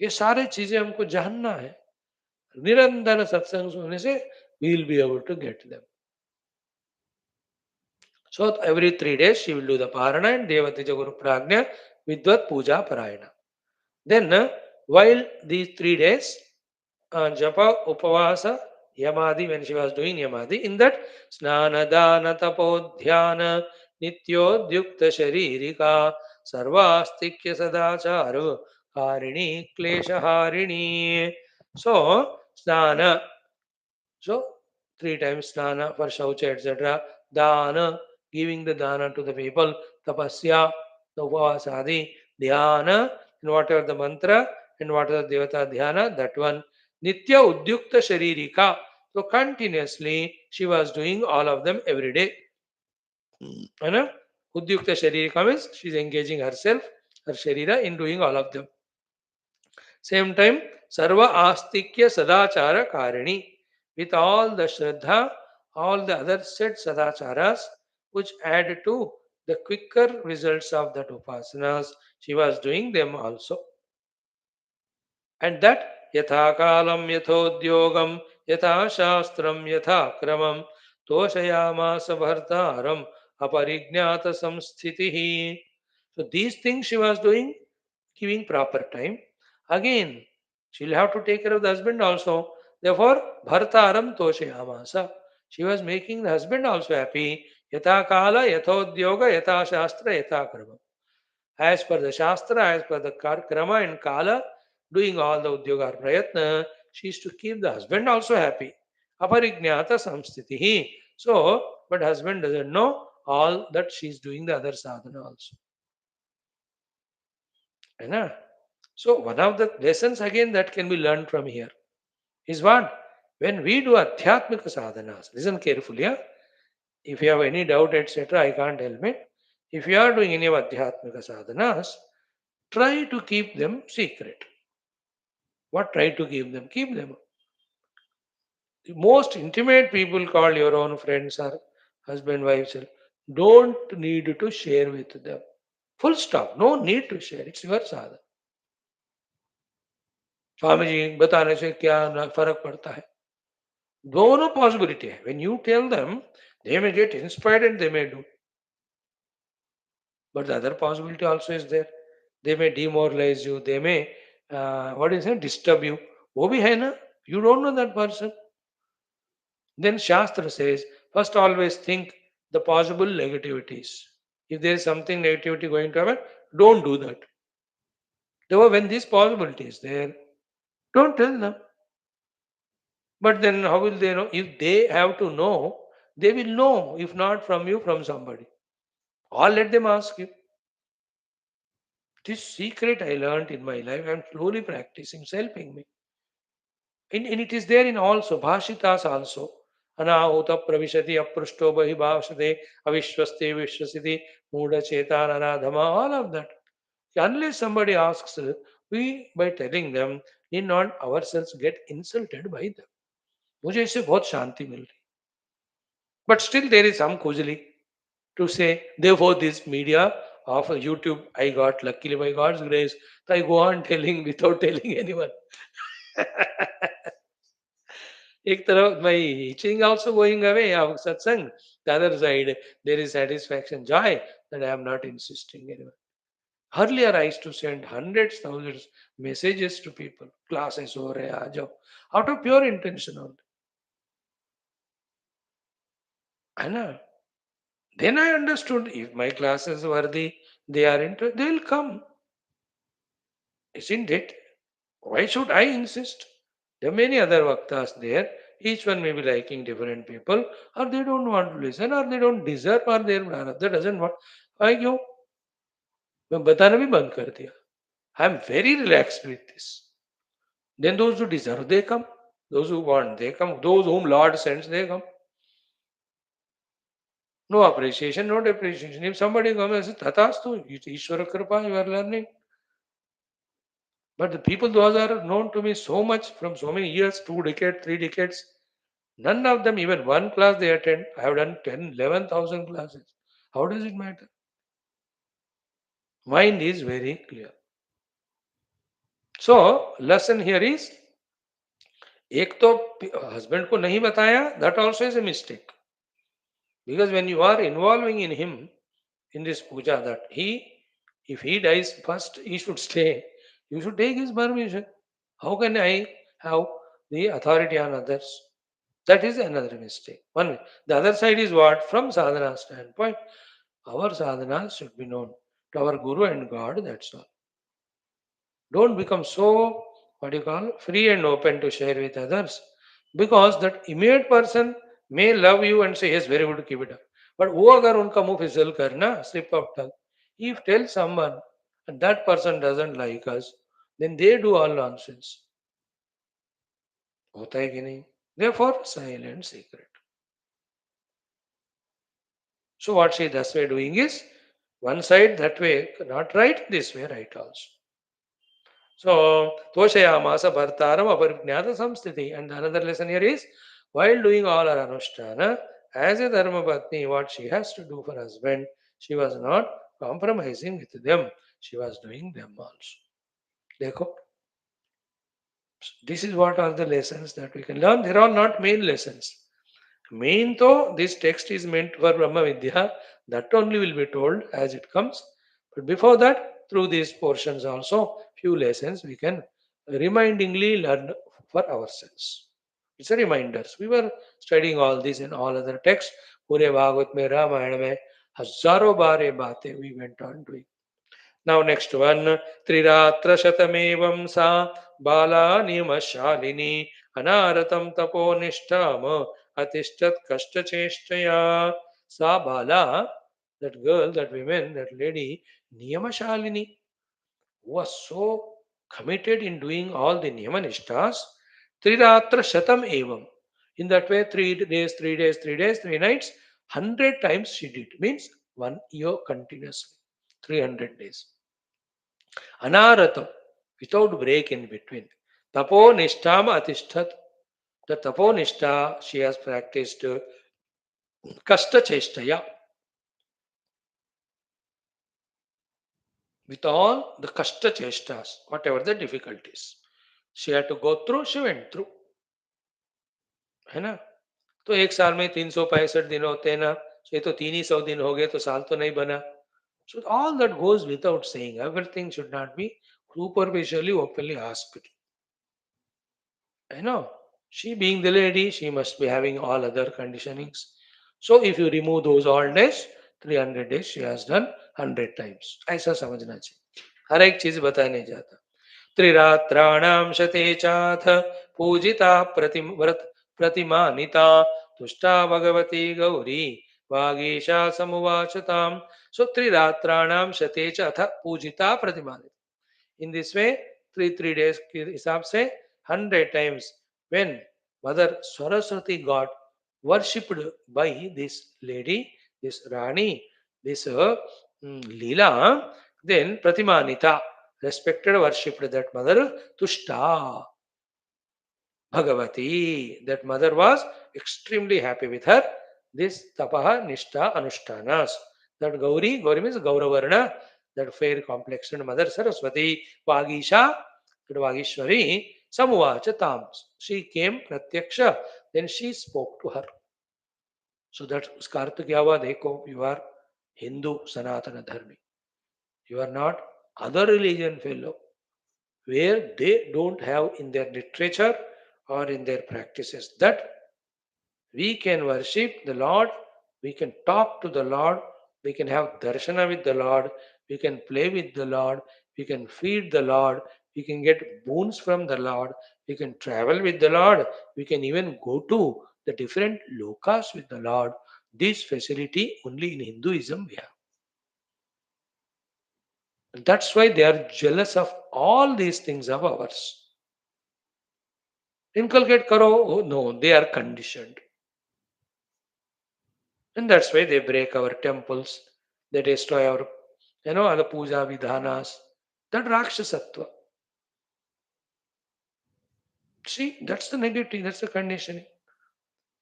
S1: ये सारे चीजें हमको जानना है निरंतर सत्संग सुनने से we will be able to get them. So every 3 days she will do the parana and Devati Guru Prajna Vidvat Puja Parayana. Then while these 3 days Japa Upavasa Yamadi, when she was doing Yamadi, in that Snana Dana Tapodhyana Nityodyukta Sharirika Sarvastikya Sadacharu Harini Klesha Harini. So Snana, so 3 times Snana for Shaucha, etc. Dana, giving the Dana to the people. Tapasya, the Upavasadi. Dhyana, and whatever the mantra and whatever the Devata Dhyana, that one. Nitya Udyukta Sharirika. So continuously she was doing all of them every day. Anna? Udyukta Sharirika means she is engaging herself, her Sharira, in doing all of them. Same time, Sarva Astikya Sadachara Karini. With all the Shraddha, all the other set Sadacharas, which add to the quicker results of that upasanas, she was doing them also. And that Yatha Kalam Yathodyogam Yatha Shastram Yatha Kramam Toshayamasa Bhartaram Aparijnata Samsthitihi. So these things she was doing, giving proper time. Again, she'll have to take care of the husband also. Therefore, Bhartaram Toshayamasa. She was making the husband also happy. Yatha Kala, Yathodyoga, Yatha Shastra, Yatha Krama. As per the Shastra, as per the Krama and Kala, doing all the Udyoga or Prayatna, she is to keep the husband also happy. Aparijnata samstitihi. So, but husband doesn't know all that she is doing the other sadhana also. Right? So, one of the lessons again that can be learned from here is what? When we do Adhyatmika sadhanas, listen carefully. Yeah? If you have any doubt, etc., I can't help it. If you are doing any of Adhyatmika sadhanas, try to keep them secret. What try to keep them? Keep them. The most intimate people called your own friends or husband, wives, don't need to share with them. Full stop. No need to share. It's your sadhana. Swami ji बताने से क्या फर्क पड़ता है दोनों possibility है when you tell them they may get inspired and they may do but the other possibility also is there they may demoralize you they may what is it disturb you वो भी है ना you don't know that person then shastra says first always think the possible negativities if there is something negativity going to happen don't do that therefore when this possibility is there don't tell them. But then how will they know? If they have to know, they will know. If not from you, from somebody. Or let them ask you. This secret I learned in my life. I'm slowly practicing. It's helping me. And it is there in also. Bhashitas also. अनाहुत प्रविशति अपृष्टो बहिभाषते अविश्वस्ते विश्वसिति मूढ़चेतानराधमा. All of that. Unless somebody asks, we by telling them need not ourselves get insulted by them. मुझे इससे बहुत शांति मिल रही. But still there is some खुजली to say, therefore this media of YouTube I got luckily by God's grace. So I go on telling without telling anyone. एक तरफ my itching also going away of satsang. The other side there is satisfaction, joy that I am not insisting anyone. Earlier I used to send hundreds, thousands messages to people. Classes हो रहे आ जाओ. Out of pure intention only. है ना? Then I understood if my classes worthy, they are interested, they will come. Isn't it? Why should I insist? There are many other vaktas there. Each one may be liking different people, or they don't want to listen, or they don't deserve, or their Bharata doesn't want. I go. मैं बताना भी बंद कर दिया. I am very relaxed with this. Then those who deserve, they come. Those who want, they come. Those whom Lord sends, they come. No appreciation, no depreciation. If somebody comes and says, Tathastu, it's Ishvara Kripa, you are learning. But the people, those are known to me so much from so many years, 2 decades, 3 decades, none of them, even one class they attend. I have done 10, 11,000 classes. How does it matter? Mind is very clear. So, lesson here is, एक तो husband को नहीं बताया, that also is a mistake. Because when you are involving in him, in this puja, that if he dies first, he should stay. You should take his permission. How can I have the authority on others? That is another mistake. One way. The other side is what? From sadhana standpoint, our sadhana should be known to our Guru and God, that's all. Don't become so, what you call, free and open to share with others. Because that immediate person may love you and say, yes, very good, keep it up. But वो अगर उनका मुंह फिसल करना, slip of tongue, if tell someone and that person doesn't like us, then they do all nonsense. होता है कि नहीं? Therefore, silent secret. So what she thus way doing is, one side that way not right, this way right also. So, Toshayamasa Bhartaram Aparijnata Samsthiti. And another lesson here is, while doing all her Anushtana, as a Dharma Patni, what she has to do for husband, she was not compromising with them. She was doing them also. Dekho, this is what are the lessons that we can learn. They are all not main lessons. Main though, this text is meant for Brahma Vidya, that only will be told as it comes. But before that, through these portions also, few lessons we can remindingly learn for ourselves. It's a reminders. We were studying all this in all other texts. Pure Bhagavad mein, Ramayana mein, हजारों बार ये बातें we went on doing. Now next one, Triratra Shatamevam Sa Bala Niyamashalini Anaratam Tapo Nishtam Atishtat Kashta Cheshtaya. Sa Bala, that girl, that woman, that lady, Niyamashalini, who was so committed in doing all the Niyamanishtas, Triratra Shatam Evam. In that way, 3 days, 3 days, 3 days, 3 nights, 100 times she did. Means 1 year continuously, 300 days. Anaratam, without break in between. Tapo nishtama atishtat. The tapo nishta she has practiced kasta chestaya. With all the kasta chestas, whatever the difficulties. She had to go through, she went through. है ना? तो एक साल में 365 दिन होते हैं ना, ये तो 300 दिन हो गए तो साल तो नहीं बना. So all that goes without saying. Everything should not be superficially, openly asked. I know. She being the lady, she must be having all other conditionings. So if you remove those all days, 300 days she has done 100 times. ऐसा समझना चाहिए. हर एक चीज बताया नहीं जाता. त्रिरात्राणाम शते चाथ पूजिता व्रत प्रतिमानिता तुष्टा Bhagwati Gauri Vagisha समुवाचताम. So त्रिरात्राणाम शते चाथ Pujita प्रतिमानिता. In this way, 3 days के हिसाब से 100 times when Mother Saraswati got worshipped by this lady, this Rani, this Leela, then Pratimanita, respected, worshipped that mother, Tushta, Bhagavati. That mother was extremely happy with her. This Tapaha, Nishta, Anushtanas. That Gauri means Gauravarna, that fair complexioned mother Saraswati, Vagisha, that Vagishwari, Samuvacha Tams. She came Pratyaksha, then she spoke to her. So that उसका अर्थ क्या हुआ देखो, you are Hindu Sanatana Dharmi. You are not other religion fellow, where they don't have in their literature or in their practices that we can worship the Lord, we can talk to the Lord, we can have darshana with the Lord, we can play with the Lord, we can feed the Lord, we can get boons from the Lord, we can travel with the Lord, we can even go to the different lokas with the Lord. This facility only in Hinduism we have. And that's why they are jealous of all these things of ours. Inculcate karo, oh, no, they are conditioned. And that's why they break our temples, they destroy our, other puja vidhanas. That Rakshasatva. See, that's the negative, that's the conditioning.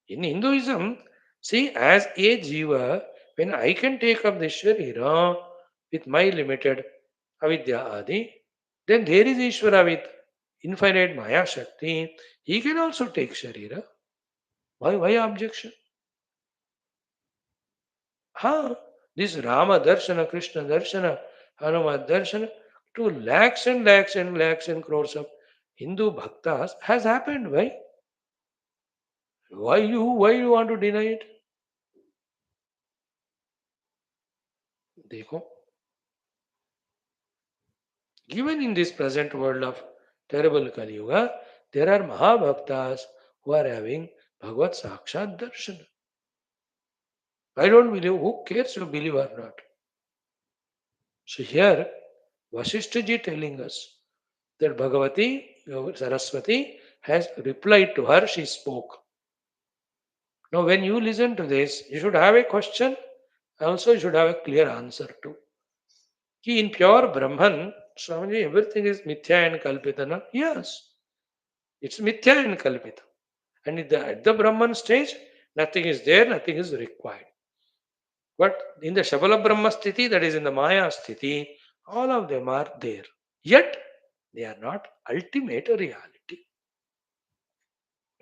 S1: In Hinduism, see, as a jiva, when I can take up the Sharira with my limited avidya adi, then there is Ishvara with infinite Maya Shakti. He can also take Sharira. Why objection? Huh? This Rama Darshana, Krishna Darshana, Hanuman Darshana, to lakhs and lakhs and lakhs and crores of Hindu bhaktas has happened. Why? Why you want to deny it? देखो, even in this present world of terrible Kali Yuga, there are Mahabhaktas who are having Bhagavad Sakshat Darshan. I don't believe, who cares you believe or not? So here, Vaashishtha ji telling us that Bhagavati, Saraswati, has replied to her, she spoke. Now, when you listen to this, you should have a question, also you should have a clear answer too. Ki in pure Brahman, Swamiji, everything is mithya and kalpita, na? Yes, it's mithya and kalpita. And at the Brahman stage, nothing is there, nothing is required. But in the Shabala Brahma sthiti, that is in the Maya sthiti, all of them are there. Yet, they are not ultimate reality.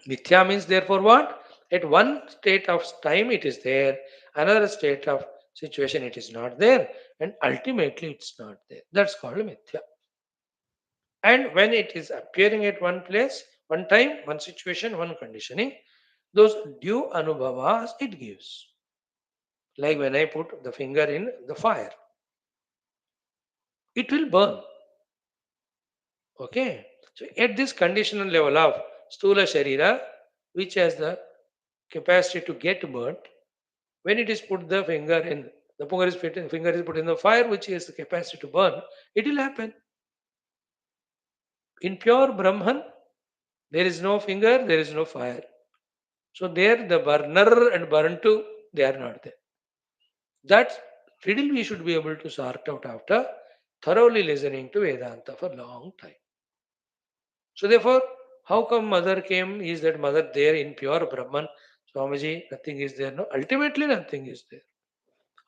S1: Mithya means therefore what? At one state of time it is there, another state of situation it is not there, and ultimately it's not there. That's called mithya. And when it is appearing at one place, one time, one situation, one conditioning, those due anubhavas it gives. Like when I put the finger in the fire, it will burn. Okay. So at this conditional level of stula sharira, which has the capacity to get burnt, when it is put the finger in, the finger is put in the fire, which has the capacity to burn, it will happen. In pure Brahman, there is no finger, there is no fire. So there the burner and burn to, they are not there. That riddle we should be able to sort out after thoroughly listening to Vedanta for a long time. So therefore, how come mother came? Is that mother there in pure Brahman? Swamiji, nothing is there. No, ultimately nothing is there.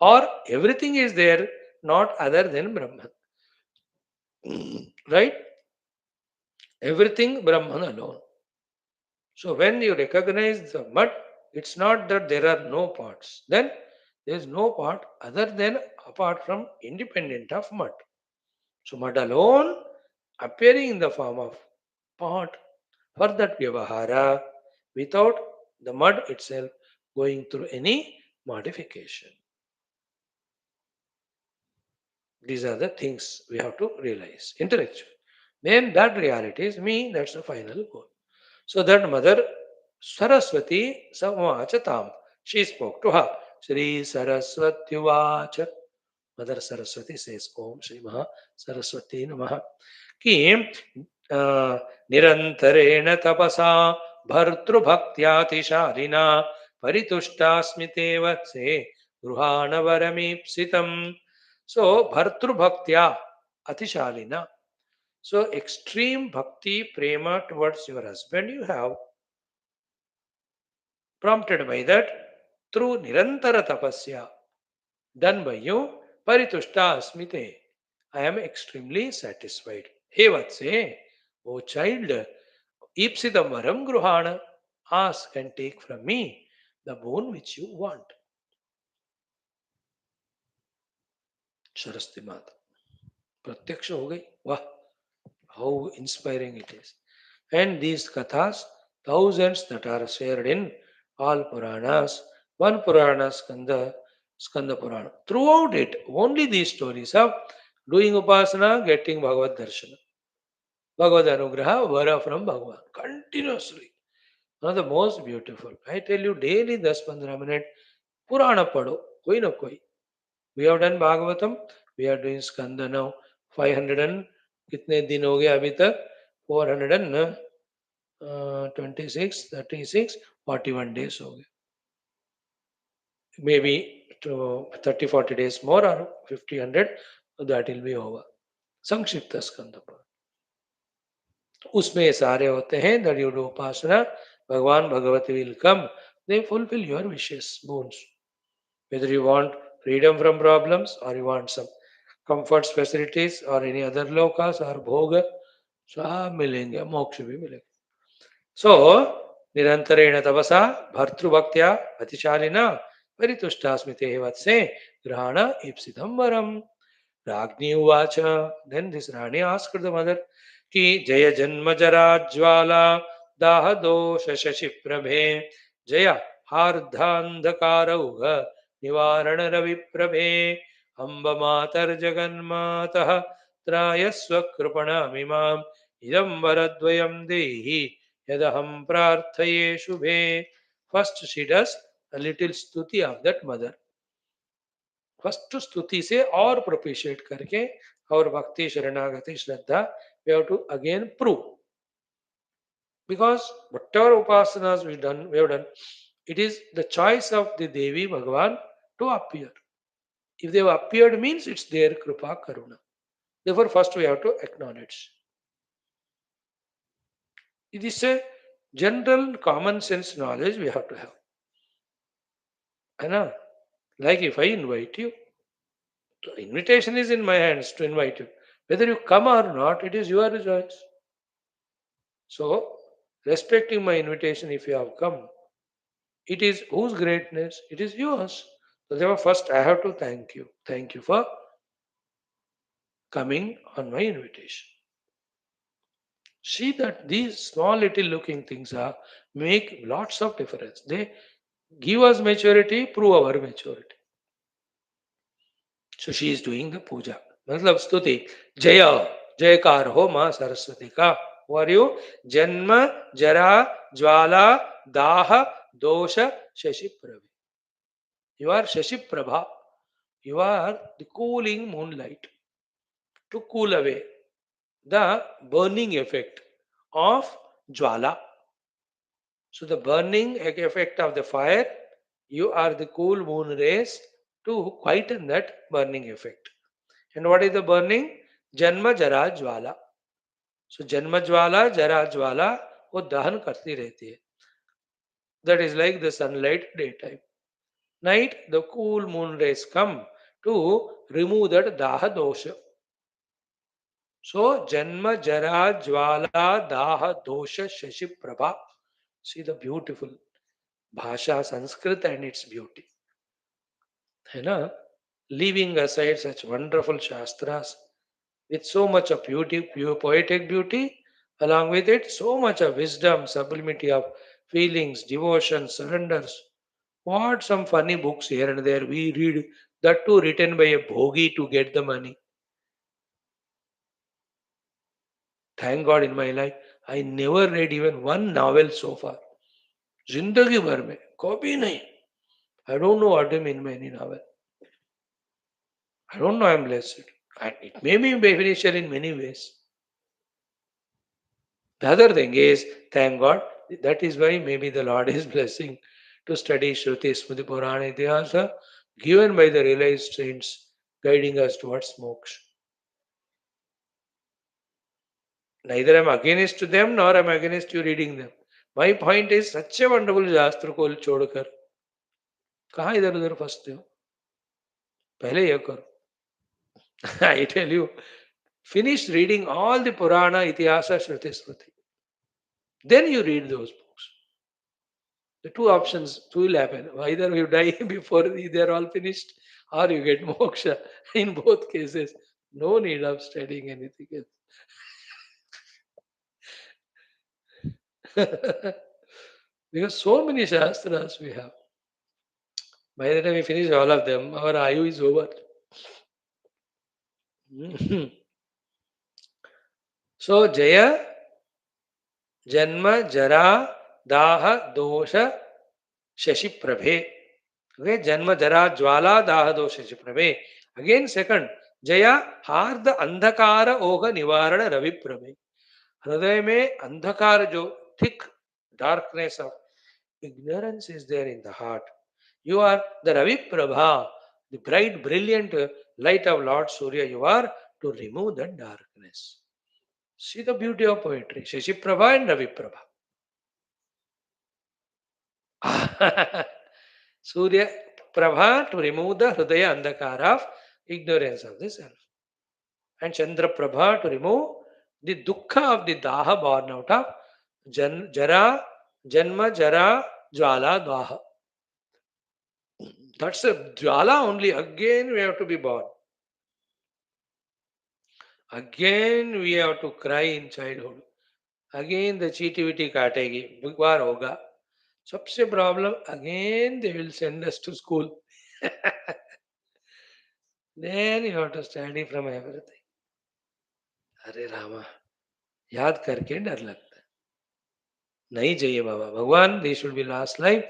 S1: Or everything is there, not other than Brahman. Right? Everything Brahman alone. So when you recognize the mud, it's not that there are no parts. Then there is no part other than apart from independent of mud. So mud alone appearing in the form of pot for that vyavahara without the mud itself going through any modification. These are the things we have to realize intellectually. Then that reality is me, that's the final goal. So that mother Saraswati Samachatam, she spoke to her. Shri Saraswati Vacha. Mother Saraswati says, Om Shri Maha Saraswati Namaha. Ki Nirantarena tapasa bhartru bhaktyati sharina Paritushtasmi te vatse gruhana varamipsitam. So, Bhartru Bhaktya Atishalina. So, extreme bhakti, prema towards your husband you have, prompted by that through Nirantara Tapasya, done by you, Paritushta Asmite. I am extremely satisfied. Hey Vatse, O child, Ipsitam Varam Gruhana, ask and take from me the boon which you want. Saraswati माता प्रत्यक्ष हो गई वाह how inspiring it is. And these kathas, thousands that are shared in all Puranas, one Purana Skanda Purana. Throughout it, only these stories of doing Upasana, getting Bhagavad Darshana, Bhagavad Anugraha, Vara from Bhagavan, continuously. One of the most beautiful. I tell you, daily 10-15 minutes, Purana pado, koi na koi. We have done Bhagavatam, we are doing Skanda now, 500 and कितने दिन हो गए अभी तक 426 36 41 days हो गए maybe to 30-40 days more or 50-100 that will be over संक्षिप्त स्कंद पर उसमें ये सारे होते हैं that you do उपासना भगवान Bhagwati will come they fulfill your wishes boons whether you want freedom from problems or you want some comforts facilities or any other lokas or bhoga सब मिलेंगे मोक्ष भी मिलेगा So, Nirantarena Tavasa, Bhartrubhaktya, Atishalina, Parituştasmite Vatse, Grahana Ipsitam Varam, Ragni Uvacha. Then this Rani asked the mother, Ki Jaya Janmajara Jwala, Daha Dosha Shashi Prabhe, Jaya Hardhandakara Uga, Nivarana Ravi Prabhe, Amba Matar Jaganmatah, Trayasva Krupana Mimam, Idam Varadvayam Dehi, Yadaham Prarthaye Shubhe. First she does a little stuti of that mother. First स्तुति से और propitiate करके और भक्ति शरणागति श्रद्धा we have to again prove because whatever upasanas we have done it is the choice of the Devi Bhagavan to appear. If they have appeared means it's their kripa karuna. Therefore first we have to acknowledge. It is a general common sense knowledge we have to have. I know. Like if I invite you, the invitation is in my hands to invite you. Whether you come or not, it is your choice. So, respecting my invitation, if you have come, it is whose greatness? It is yours. So, therefore, first I have to thank you. Thank you for coming on my invitation. See that these small little looking things are make lots of difference. They give us maturity, prove our maturity. So she is doing the puja. मतलब स्तुति जय जयकार हो माँ सरस्वती का और you जन्म जरा ज्वाला दाह दोष Shashi Prabha you are shashi prabha you are the cooling moonlight to cool away the burning effect of jwala so the burning effect of the fire you are the cool moon rays to quieten that burning effect. And what is the burning? Janma Jara Jwala. So Janma Jwala, Jara Jwala, वो दहन करती रहती है. That is like the sunlight daytime. Night, the cool moon rays come to remove that daha dosha. So Janma Jara Jwala Daha Dosha Shashi Prabha. See the beautiful Bhasha, Sanskrit and its beauty. है ना? Leaving aside such wonderful shastras, with so much of beauty, pure poetic beauty, along with it, so much of wisdom, sublimity of feelings, devotion, surrenders. What some funny books here and there we read, that too written by a bhogi to get the money. Thank God in my life, I never read even one novel so far. Zindagi bhar mein, kabhi nahi. I don't know what I mean by any novel. I don't know I am blessed. And it may be beneficial in many ways. The other thing is, thank God, that is why maybe the Lord is blessing to study Shruti, Smriti, Purana, Itihasa given by the realized saints guiding us towards moksha. Neither am against them nor am against you reading them. My point is such a wonderful शास्त्र को छोड़कर कहाँ इधर उधर फंसते हो? पहले ये करो. I tell you, finish reading all the Purana, Itihasa, Shruti, Smriti. Then you read those books. The two options will happen. Either you die before they are all finished, or you get moksha. In both cases, no need of studying anything else. Because so many shastras we have. By the time we finish all of them, our ayu is over. So, Jaya, Janma, Jara, Daha, Dosha, Shashi Prabhe. Okay, Janma, Jara, Jwala, Daha, Dosha, Shashi Prabhe. Again, second, Jaya, Harda, Andhakara, Oga, Nivarana, Ravi Prabhe. हृदय में अंधकार जो thick darkness of ignorance is there in the heart. You are the Ravi Prabha, the bright, brilliant light of Lord Surya. You are to remove that darkness. See the beauty of poetry. Shashi Prabha and Ravi Prabha. Surya Prabha to remove the Hridaya Andhakara of ignorance of the self. And Chandra Prabha to remove the dukkha of the daha born out of Jara, Janma, Jara, Jwala, Daha. That's a Jwala only. Again, we have to be born. Again, we have to cry in childhood. Again, the cheativity काटेगी, बुधवार होगा. सबसे problem, again they will send us to school. Then you have to study from everything. अरे रामा, याद करके डर लगता है. नहीं चाहिए बाबा. भगवान, this should be last life.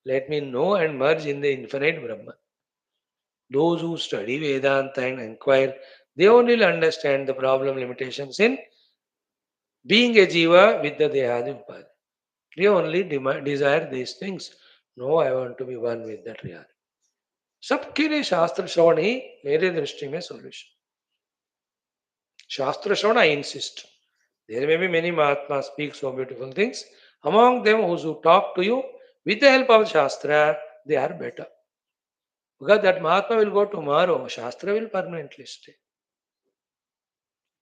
S1: Let me know and merge in the infinite Brahman. Those who study Vedanta and inquire, they only will understand the problem limitations in being a jiva with the dehadi upadhi. They only desire these things. No, I want to be one with that reality. सबके लिए शास्त्र श्रवण ही मेरे दृष्टि में solution. Shastra Shravana, I insist. There may be many Mahatmas speak so beautiful things. Among them, who talk to you with the help of Shastra, they are better. Because that Mahatma will go tomorrow, Shastra will permanently stay.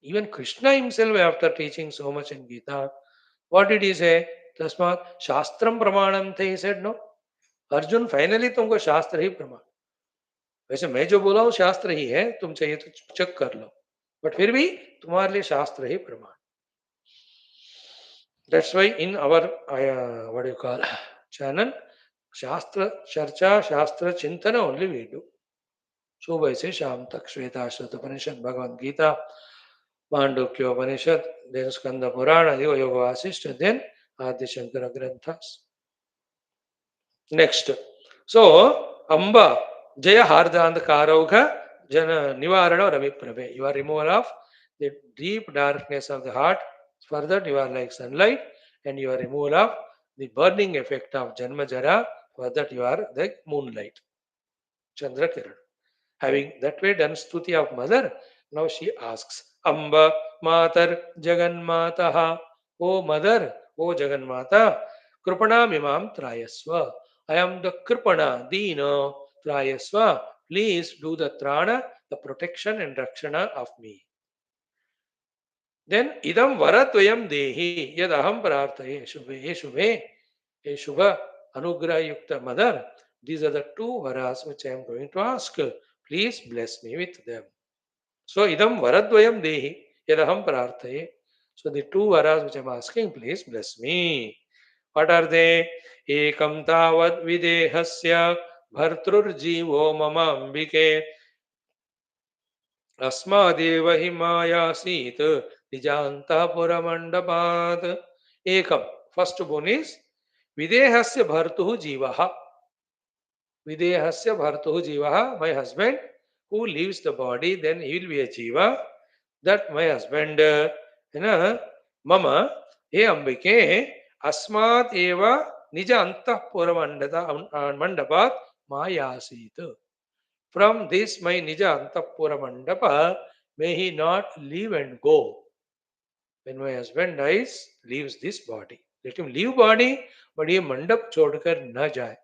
S1: Even Krishna himself, after teaching so much in Gita, what did he say? Tasmat Shastram Pramanam the, he said, no. Arjun, finally तुमको शास्त्र ही प्रमाण. वैसे मैं जो बोला हूँ शास्त्र ही है, तुम चाहिए तो चेक कर लो. बट फिर भी तुम्हारे लिए शास्त्र ही प्रमाण. That's why in our what do you call channel, Shastra Charcha, Shastra Chintana only we do. सुबह से शाम तक श्वेताश्वत उपनिषद, भगवद गीता, मांडुक्य उपनिषद, then Skanda Purana, Yoga Vaashishtha, then Adi Shankara Granthas. Next. So, Amba, Jaya Hardand Karauga, Jana Nivarana Ravi Prabhe. You are removal of the deep darkness of the heart. For that, you are like sunlight, and you are removal of the burning effect of Janma Jara. For that, you are the moonlight. Chandra Kiran. Having that way done stuti of mother, now she asks, Amba Matar Jagan Mataha. O mother, O Jagan Mata, Kripana Mimam Trayasva. I am the Kripana, Dina Trayasva. Please do the Trana, the protection and Rakshana of me. Then Idam Varatvayam Dehi Yadaham Prarthaye Shubhe Shubhe Shubha Anugraha Yukta Mother. These are the two varas which I am going to ask. Please bless me with them. So idam varadvayam dehi yadaham prarthaye. So the two varas which I am asking, please bless me. What are they? Ekam tavad videhasya bhartrur jivo mama ambike अस्मादेव हि मायासीत निजान्तःपुर मंडपात. Ekam. First one is videhasya bhartuh jivaha. Videhasya bhartuh jivaha. My husband who leaves the body, then he will be a jiva. That my husband, mama, he ambike, asmat eva निज अंतःपुर मंडपात् मायासीत. From this my nija antapura mandapa, may he not leave and go. When my husband dies, leaves this body. Let him leave body, but ye mandap chodkar na jaye.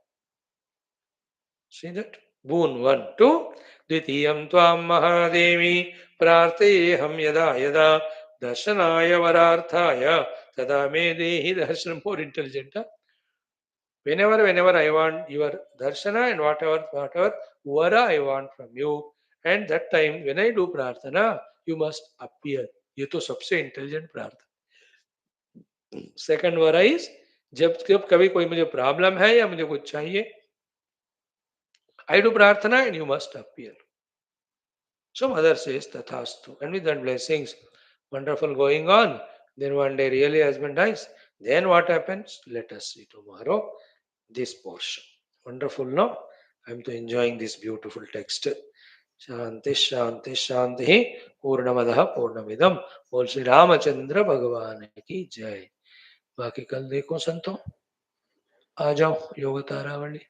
S1: See that? Boon 1, 2. Dvitiyam tvam Mahadevi prarthayeham yada yada darshanaya vararthaya tada me dehi darshanam. More intelligent. Huh? Whenever I want your darshana and whatever vara I want from you, and that time when I do prarthana, you must appear. ये तो सबसे intelligent प्रार्थना. Second वरा is जब जब कभी कोई मुझे प्रॉब्लम है या मुझे कुछ चाहिए, I do prarthana and you must appear. So mother says tathastu, and with that blessings, wonderful going on. Then one day really husband dies. Then what happens? Let us see tomorrow this portion. Wonderful, no? I'm to enjoying this beautiful text. शांति शांति शांति पूर्णमदः पूर्णमिदम. बोल श्री रामचंद्र भगवान की जय. बाकी कल देखो संतो, आ जाओ योग तारावली.